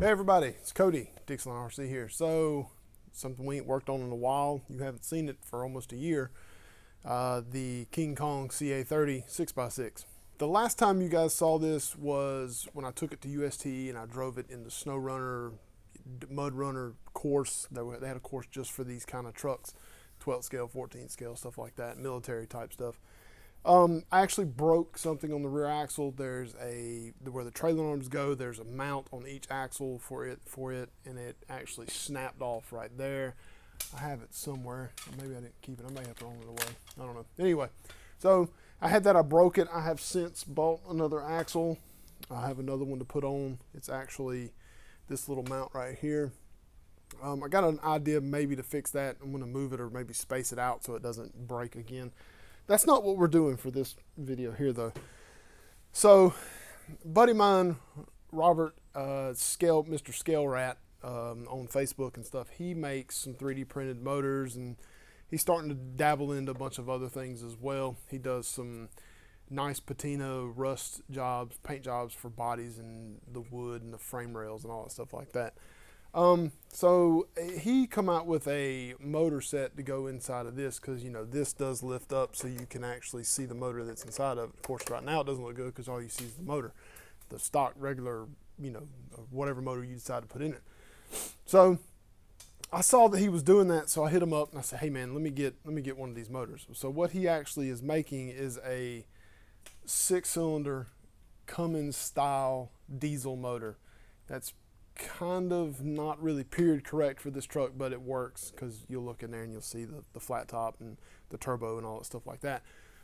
Hey everybody, it's Cody, Dixon RC here. So, something we ain't worked on in a while. You haven't seen it for almost a year. The King Kong CA30 6x6. The last time you guys saw this was when I took it to UST and I drove it in the Snow Runner, Mud Runner course. They had a course just for these kind of trucks, 12 scale, 14 scale, stuff like that, military type stuff. I actually broke something on the rear axle. There's where the trailer arms go, there's a mount on each axle for it, and it actually snapped off right there. I have it somewhere. Maybe I didn't keep it. I may have thrown it away. I don't know. Anyway, so I had that. I broke it. I have since bought another axle. I have another one to put on. It's actually this little mount right here. I got an idea maybe to fix that. I'm going to move it or maybe space it out so it doesn't break again. That's not what we're doing for this video here though. So, buddy of mine, Robert, Mr. Scale Rat, on Facebook and stuff, he makes some 3D printed motors and he's starting to dabble into a bunch of other things as well. He does some nice patina rust jobs, paint jobs for bodies and the wood and the frame rails and all that stuff like that. So he come out with a motor set to go inside of this because, you know, this does lift up so you can actually see the motor that's inside of it. Of course, right now it doesn't look good because all you see is the motor, the stock regular, you know, whatever motor you decide to put in it. So I saw that he was doing that, so I hit him up and I said, hey man, let me get one of these motors. So what he actually is making is a 6-cylinder Cummins style diesel motor. That's kind of not really period correct for this truck, but it works because you'll look in there and you'll see the flat top and the turbo and all that stuff like that.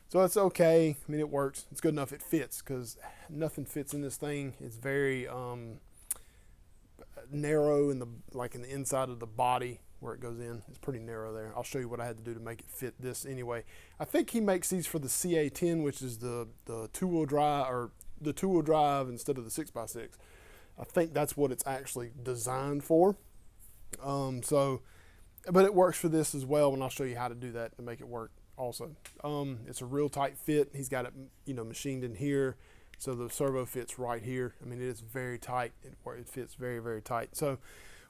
So it's okay. I mean, it works. It's good enough. It fits because nothing fits in this thing. It's very narrow in the inside of the body where it goes in. It's pretty narrow there. I'll show you what I had to do to make it fit this anyway. I think he makes these for the CA10, which is the two-wheel drive, or the two-wheel drive instead of the 6x6. I think that's what it's actually designed for. But it works for this as well, and I'll show you how to do that to make it work also. It's a real tight fit. He's got it, you know, machined in here, so the servo fits right here. I mean, it is very tight. It fits very, very tight. So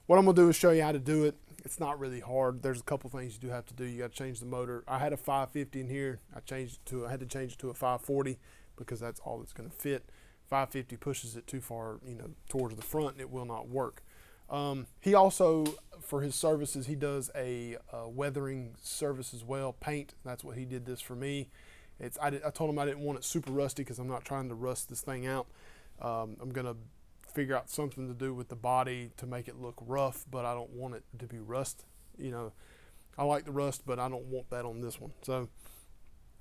what I'm gonna do is show you how to do it. It's not really hard. There's a couple things you do have to do. You got to change the motor. I had a 550 in here. I had to change it to a 540 because that's all it's gonna fit. 550 pushes it too far, you know, towards the front, and it will not work. He also, for his services, he does a weathering service as well, paint. That's what he did this for me. I told him I didn't want it super rusty because I'm not trying to rust this thing out. I'm gonna figure out something to do with the body to make it look rough, but I don't want it to be rust. You know, I like the rust, but I don't want that on this one. So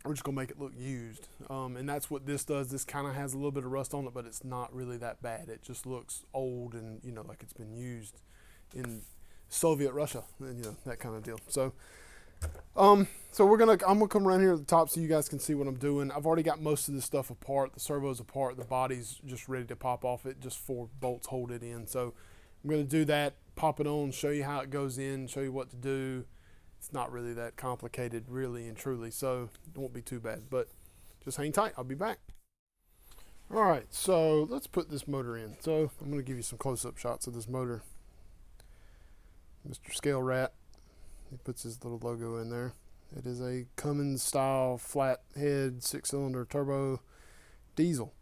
we're just gonna make it look used, and that's what this does. This kind of has a little bit of rust on it, but it's not really that bad. It just looks old and, you know, like it's been used in Soviet Russia, and, you know, that kind of deal. So I'm gonna come around here at the top so you guys can see what I'm doing. I've already got most of this stuff apart. The servo's apart. The body's just ready to pop off. It just 4 bolts hold it in. So I'm gonna do that, pop it on, show you how it goes in, show you what to do. It's not really that complicated, really and truly, so it won't be too bad, but just hang tight. I'll be back. All right, so let's put this motor in. So I'm going to give you some close-up shots of this motor. Mr. Scale Rat, he puts his little logo in there. It is a Cummins style flat head 6-cylinder turbo diesel.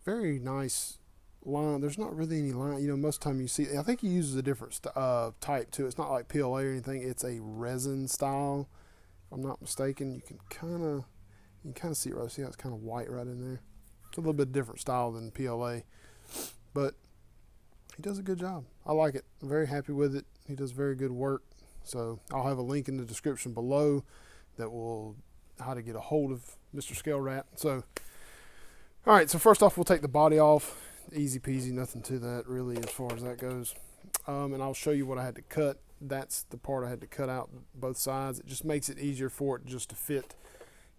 Very nice line. There's not really any line, you know. Most of the time you see, I think he uses a different type too. It's not like PLA or anything. It's a resin style, if I'm not mistaken. You can kind of see it right. See how it's kind of white right in there. It's a little bit different style than PLA, but he does a good job. I like it. I'm very happy with it. He does very good work. So I'll have a link in the description below that will how to get a hold of Mr. Scale Rat. So all right, so first off, we'll take the body off. Easy peasy, nothing to that really as far as that goes. And I'll show you what I had to cut. That's the part I had to cut out both sides. It just makes it easier for it just to fit,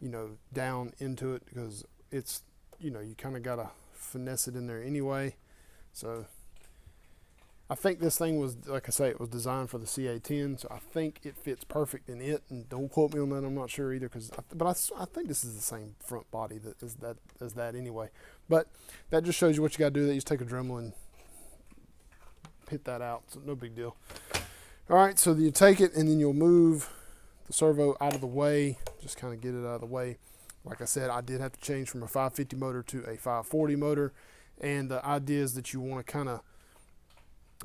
you know, down into it, because it's, you know, you kind of got to finesse it in there anyway. So I think this thing was, like I say, it was designed for the CA10, so I think it fits perfect in it. And don't quote me on that, I'm not sure either, but I think this is the same front body as that anyway. But that just shows you what you got to do. That you just take a Dremel and hit that out, so no big deal. All right, so you take it and then you'll move the servo out of the way, just kind of get it out of the way. Like I said, I did have to change from a 550 motor to a 540 motor, and the idea is that you want to kind of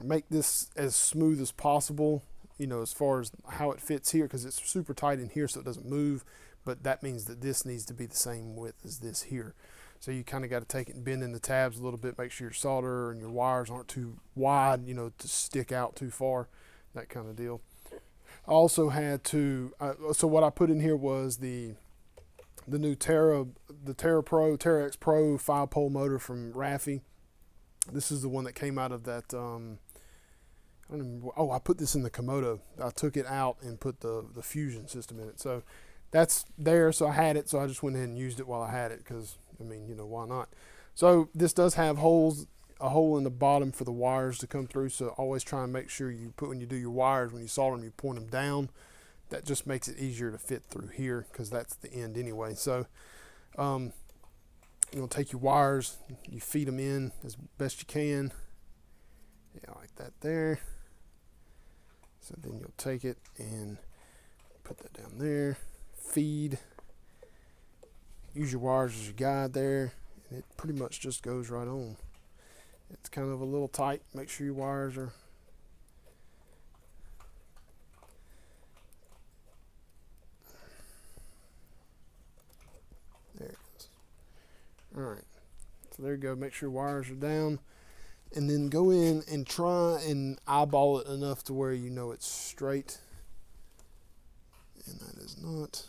make this as smooth as possible, you know, as far as how it fits here, because it's super tight in here so it doesn't move, but that means that this needs to be the same width as this here. So you kind of got to take it and bend in the tabs a little bit, make sure your solder and your wires aren't too wide, you know, to stick out too far, that kind of deal. I also had to, so what I put in here was the new Terra X Pro 5-pole motor from Raffi. This is the one that came out of that, I don't remember, oh, I put this in the Komodo. I took it out and put the Fusion system in it. So that's there, so I had it, so I just went ahead and used it while I had it, because, I mean, you know, why not? So this does have holes, a hole in the bottom for the wires to come through, so always try and make sure you put, when you do your wires, when you solder them, you point them down. That just makes it easier to fit through here, because that's the end anyway. So you're going to take your wires, you feed them in as best you can. Yeah, like that there. So then you'll take it and put that down there. Feed. Use your wires as your guide there, and it pretty much just goes right on. It's kind of a little tight. Make sure your wires are there. It goes. All right. So there you go. Make sure your wires are down, and then go in and try and eyeball it enough to where you know it's straight. And that is not.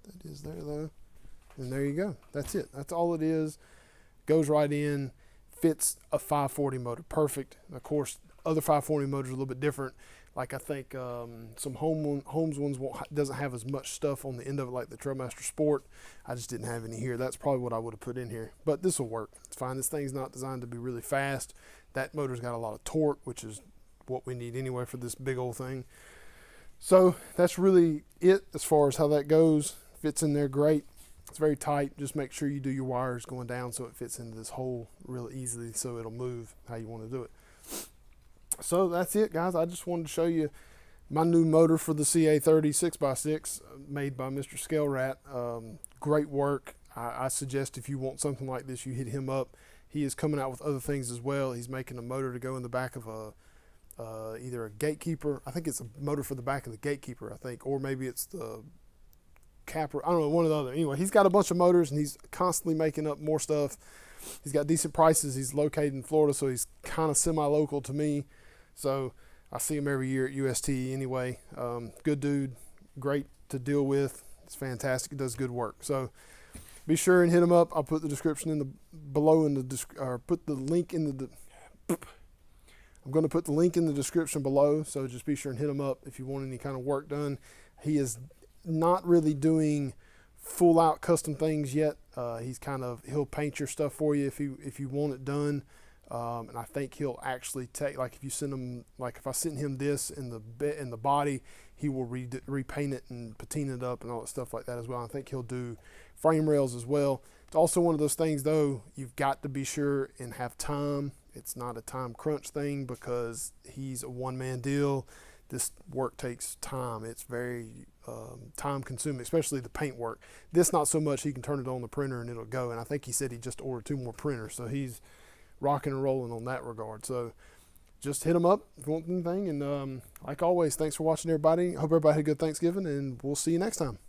That is there though. And there you go. That's it. That's all it is. Goes right in. Fits a 540 motor perfect. Of course, other 540 motors are a little bit different. Like I think some Holmes ones doesn't have as much stuff on the end of it like the Trailmaster Sport. I just didn't have any here. That's probably what I would have put in here. But this will work. It's fine. This thing's not designed to be really fast. That motor's got a lot of torque, which is what we need anyway for this big old thing. So that's really it as far as how that goes. Fits in there great. It's very tight. Just make sure you do your wires going down so it fits into this hole real easily, so it'll move how you want to do it. So that's it, guys. I just wanted to show you my new motor for the CA30 6x6 made by Mr. Scale Rat. Great work. I suggest if you want something like this, you hit him up. He is coming out with other things as well. He's making a motor to go in the back of either a Gatekeeper. I think it's a motor for the back of the Gatekeeper, I think, or maybe it's the Capra. I don't know, one or the other. Anyway, he's got a bunch of motors, and he's constantly making up more stuff. He's got decent prices. He's located in Florida, so he's kind of semi-local to me. So I see him every year at UST anyway. Good dude, great to deal with. It's fantastic. He does good work. So be sure and hit him up. I'll put the description in the below in the or put the link in the. I'm going to put the link in the description below. So just be sure and hit him up if you want any kind of work done. He is not really doing full out custom things yet. He'll paint your stuff for you if you want it done. And I think he'll actually take, like if you send him, like if I send him this in the body, he will repaint it and patina it up and all that stuff like that as well. I think he'll do frame rails as well. It's also one of those things though, you've got to be sure and have time. It's not a time crunch thing because he's a one-man deal. This work takes time. It's very time consuming, especially the paint work. This not so much. He can turn it on the printer and it'll go. And I think he said he just ordered 2 more printers. So he's rocking and rolling on that regard. So just hit him up if you want anything. And like always, thanks for watching, everybody. Hope everybody had a good Thanksgiving, and we'll see you next time.